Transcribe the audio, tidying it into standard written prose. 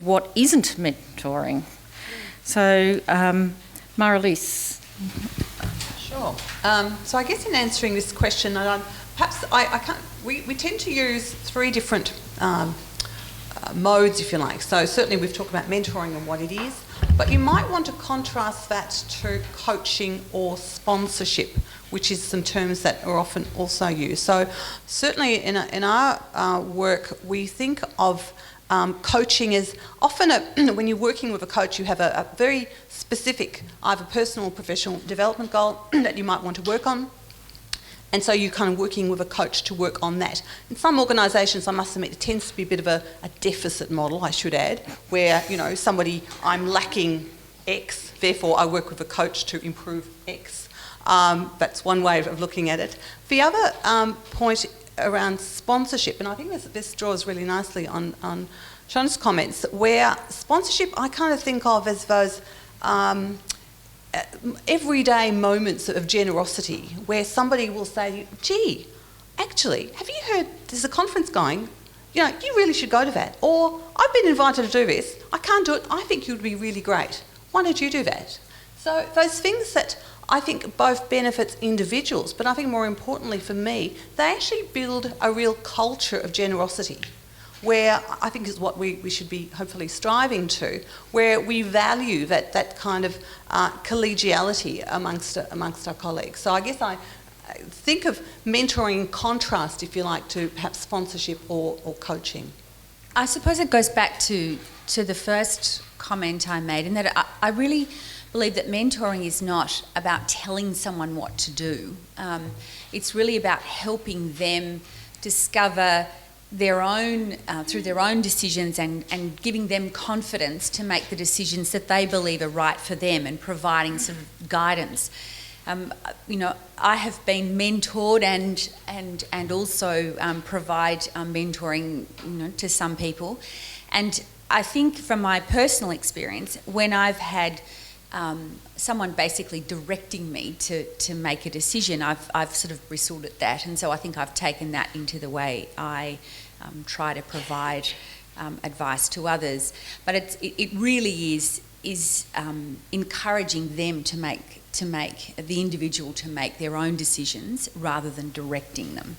what isn't mentoring. So, Marilys. Sure. So I guess in answering this question, we tend to use three different modes, if you like. So certainly we've talked about mentoring and what it is, but you might want to contrast that to coaching or sponsorship, which is some terms that are often also used. So certainly in our work, we think of coaching as often when you're working with a coach, you have a very specific either personal or professional development goal that you might want to work on. And so you're kind of working with a coach to work on that. In some organisations, I must admit, it tends to be a bit of a deficit model, I should add, where, I'm lacking X, therefore I work with a coach to improve X. That's one way of looking at it. The other point around sponsorship, and I think this draws really nicely on Seanna's comments, where sponsorship I kind of think of as those everyday moments of generosity where somebody will say, gee, actually, have you heard there's a conference going? You really should go to that. Or, I've been invited to do this. I can't do it. I think you'd be really great. Why don't you do that? So those things that I think both benefits individuals, but I think more importantly for me, they actually build a real culture of generosity, where I think is what we should be hopefully striving to, where we value that kind of collegiality amongst our colleagues. So I guess I think of mentoring in contrast, if you like, to perhaps sponsorship or coaching. I suppose it goes back to the first comment I made, in that I really believe that mentoring is not about telling someone what to do. It's really about helping them discover their own, through their own decisions and giving them confidence to make the decisions that they believe are right for them, and providing sort of guidance. I have been mentored and also provide mentoring, to some people. And I think from my personal experience, when I've had someone basically directing me to make a decision, I've sort of bristled at that, and so I think I've taken that into the way I try to provide advice to others. But it really is encouraging them to make the individual to make their own decisions rather than directing them.